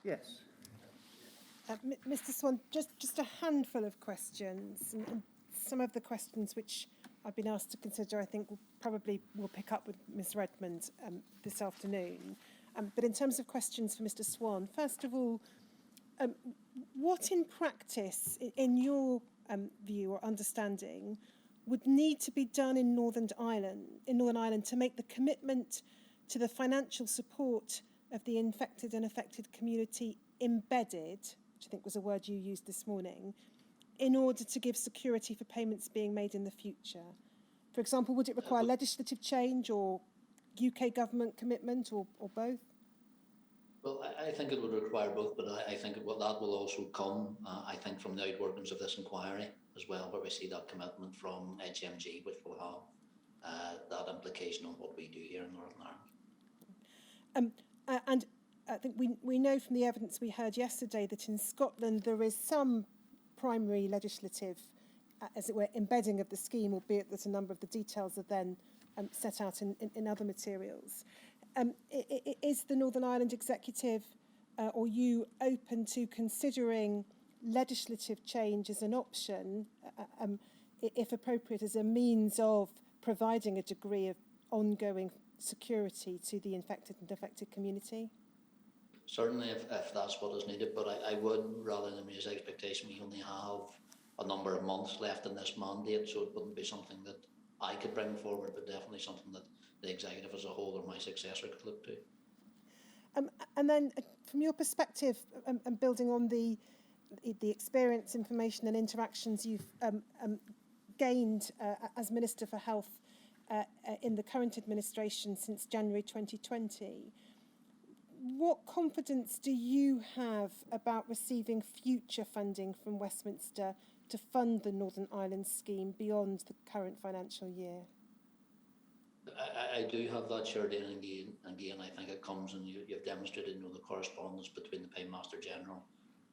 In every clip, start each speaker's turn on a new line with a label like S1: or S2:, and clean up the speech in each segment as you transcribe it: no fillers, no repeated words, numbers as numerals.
S1: Yes.
S2: Mr. Swann, just a handful of questions, and some of the questions which I've been asked to consider, I think we'll pick up with Ms. Redmond this afternoon. But in terms of questions for Mr. Swann, first of all, what in practice, in your view or understanding, would need to be done in Northern Ireland to make the commitment to the financial support of the infected and affected community embedded, which I think was a word you used this morning, in order to give security for payments being made in the future? For example, would it require legislative change or UK government commitment or both?
S3: Well, I think it would require both, but I think that will also come, I think, from the outworkings of this inquiry as well, where we see that commitment from HMG, which will have that implication on what we do here in Northern Ireland.
S2: And I think we know from the evidence we heard yesterday that in Scotland there is some primary legislative, as it were, embedding of the scheme, albeit that a number of the details are then set out in other materials. Is the Northern Ireland Executive or you open to considering legislative change as an option, if appropriate, as a means of providing a degree of ongoing security to the infected and affected community?
S3: Certainly, if that's what is needed, but I would, rather than raise expectation, we only have a number of months left in this mandate, so it wouldn't be something that I could bring forward, but definitely something that the executive as a whole or my successor could look to.
S2: And then, from your perspective, and building on the experience, information, and interactions you've gained as Minister for Health in the current administration since January 2020, what confidence do you have about receiving future funding from Westminster to fund the Northern Ireland scheme beyond the current financial year?
S3: I do have that shared in, and again, I think it comes, and you've demonstrated, the correspondence between the Paymaster General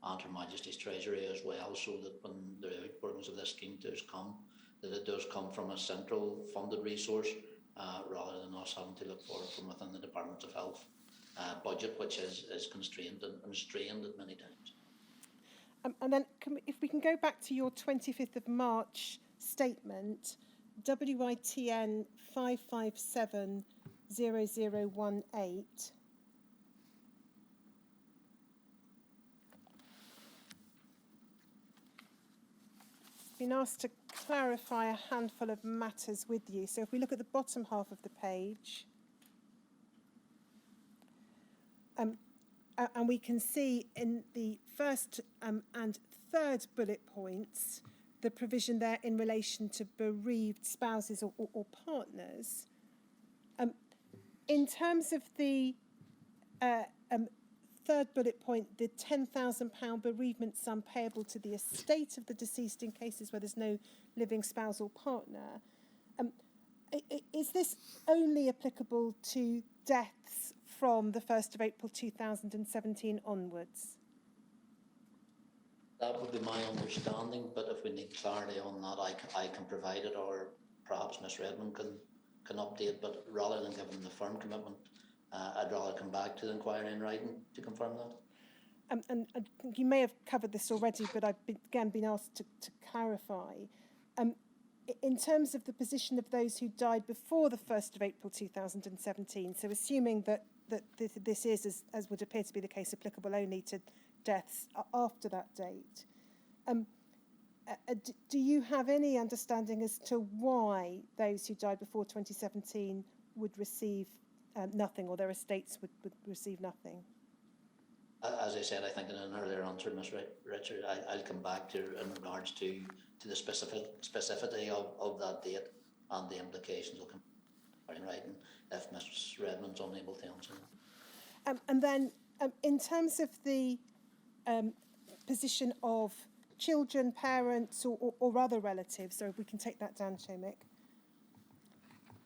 S3: and Her Majesty's Treasury as well, so that when the outworkings of this scheme does come, that it does come from a central funded resource, rather than us having to look for it from within the Department of Health budget, which is constrained and strained at many times.
S2: And then, if we can go back to your 25th of March statement, WITN 5570018. Been asked to clarify a handful of matters with you. So if we look at the bottom half of the page, and we can see in the first and third bullet points the provision there in relation to bereaved spouses or partners. In terms of the third bullet point, the £10,000 bereavement sum payable to the estate of the deceased in cases where there's no living spouse or partner, is this only applicable to deaths from the 1st of April 2017 onwards?
S3: That would be my understanding, but if we need clarity on that, I can provide it, or perhaps Ms. Redmond can update, but rather than giving the firm commitment, I'd rather come back to the inquiry in writing to confirm that.
S2: And you may have covered this already, but I've again been asked to clarify. In terms of the position of those who died before the 1st of April 2017, so assuming that this is, as would appear to be the case, applicable only to deaths after that date, do you have any understanding as to why those who died before 2017 would receive nothing, or their estates would receive nothing?
S3: As I said, I think in an earlier answer, Ms. Richard, I'll come back to in regards to the specificity of that date and the implications. Will come in writing if Ms. Redmond's unable to answer them.
S2: And then, in terms of the position of children, parents, or other relatives, so if we can take that down, Shomik.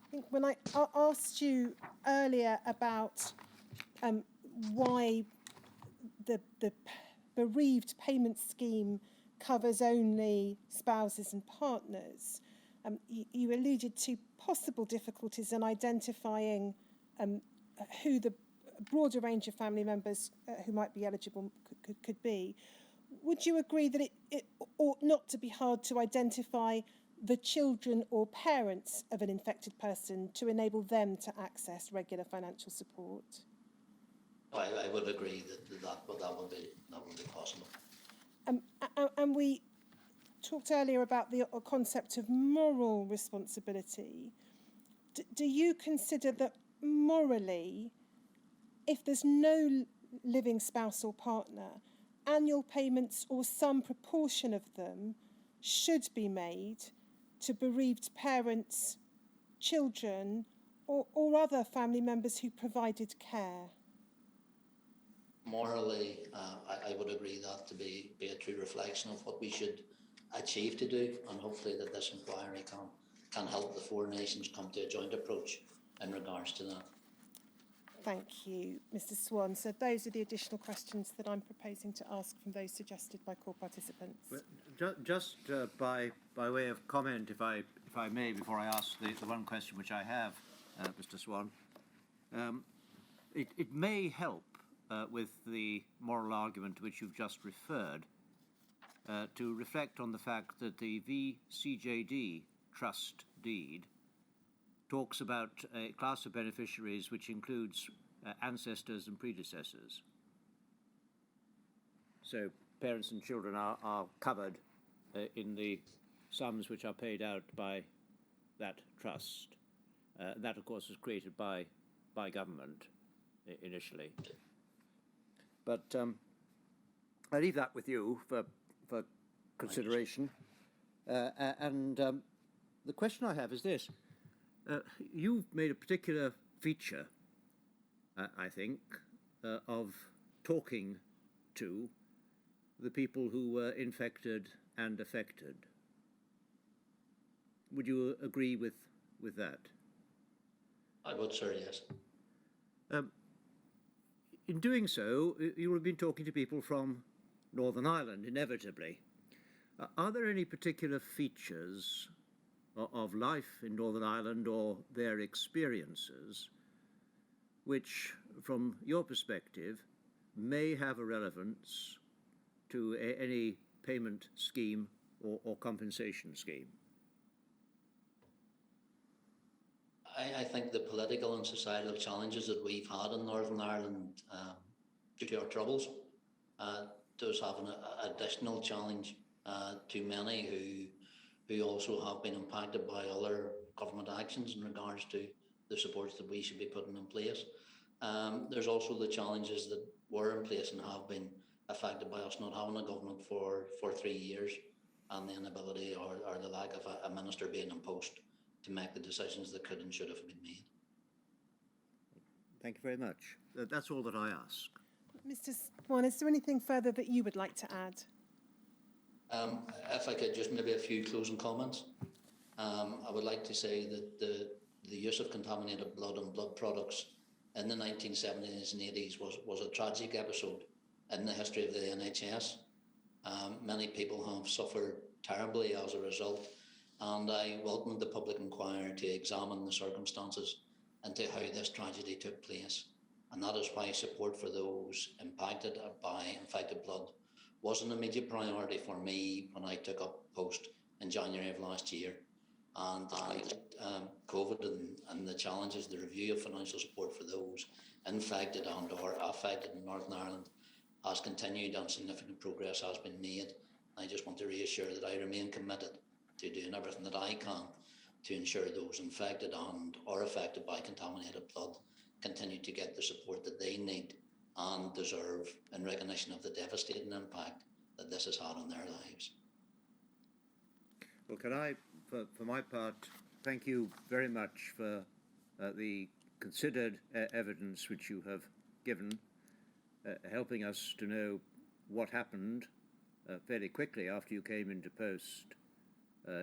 S2: I think when I asked you earlier about why the bereaved payment scheme covers only spouses and partners, you alluded to possible difficulties in identifying who the broader range of family members who might be eligible could be. Would you agree that it ought not to be hard to identify the children or parents of an infected person to enable them to access regular financial support?
S3: I would agree that would be possible.
S2: And we talked earlier about the concept of moral responsibility. Do you consider that morally, if there's no living spouse or partner, annual payments or some proportion of them should be made to bereaved parents, children, or other family members who provided care?
S3: Morally, I would agree that to be a true reflection of what we should achieve to do, and hopefully that this inquiry can help the four nations come to a joint approach in regards to that.
S2: Thank you, Mr. Swann. So those are the additional questions that I'm proposing to ask from those suggested by call participants.
S1: Well, just by way of comment, if I may, before I ask the one question which I have, Mr. Swann, it may help with the moral argument which you've just referred to reflect on the fact that the VCJD trust deed talks about a class of beneficiaries which includes ancestors and predecessors. So parents and children are covered in the sums which are paid out by that trust. That, of course, was created by government initially. But I leave that with you for consideration. And the question I have is this. You've made a particular feature, I think, of talking to the people who were infected and affected. Would you agree with that?
S3: I would, sir, yes.
S1: In doing so, you will have been talking to people from Northern Ireland, inevitably. Are there any particular features of life in Northern Ireland or their experiences which, from your perspective, may have a relevance to any payment scheme or compensation scheme?
S3: I think the political and societal challenges that we've had in Northern Ireland due to our troubles does have an additional challenge to many who also have been impacted by other government actions in regards to the supports that we should be putting in place. There's also the challenges that were in place and have been affected by us not having a government for 3 years, and the inability or the lack of a minister being in post to make the decisions that could and should have been made.
S1: Thank you very much. That's all that I ask.
S2: Mr. Swann, is there anything further that you would like to add?
S3: If I could, just maybe a few closing comments. I would like to say that the use of contaminated blood and blood products in the 1970s and 80s was a tragic episode in the history of the NHS. Many people have suffered terribly as a result, and I welcome the public inquiry to examine the circumstances into how this tragedy took place. And that is why support for those impacted by infected blood was an immediate priority for me when I took up post in January of last year. And COVID and the challenges, the review of financial support for those infected and or affected in Northern Ireland has continued, and significant progress has been made. I just want to reassure that I remain committed to doing everything that I can to ensure those infected and or affected by contaminated blood continue to get the support that they need and deserve in recognition of the devastating impact that this has had on their lives.
S1: Well, can I, for my part, thank you very much for the considered evidence which you have given, helping us to know what happened fairly quickly after you came into post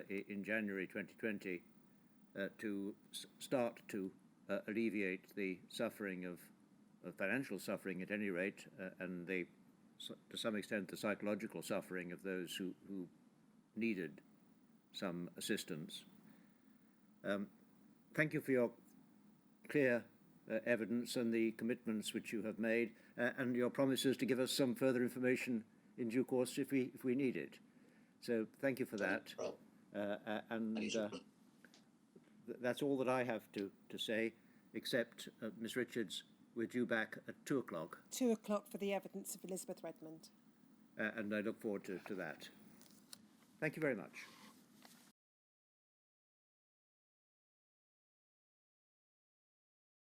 S1: in January 2020 to start to alleviate the suffering of financial suffering at any rate, and to some extent the psychological suffering of those who needed some assistance. Thank you for your clear evidence and the commitments which you have made, and your promises to give us some further information in due course if we need it. So thank you for that. That's all that I have to say, except, Ms. Richards, we're due back at 2 o'clock.
S2: 2 o'clock for the evidence of Elizabeth Redmond.
S1: And I look forward to that. Thank you very much.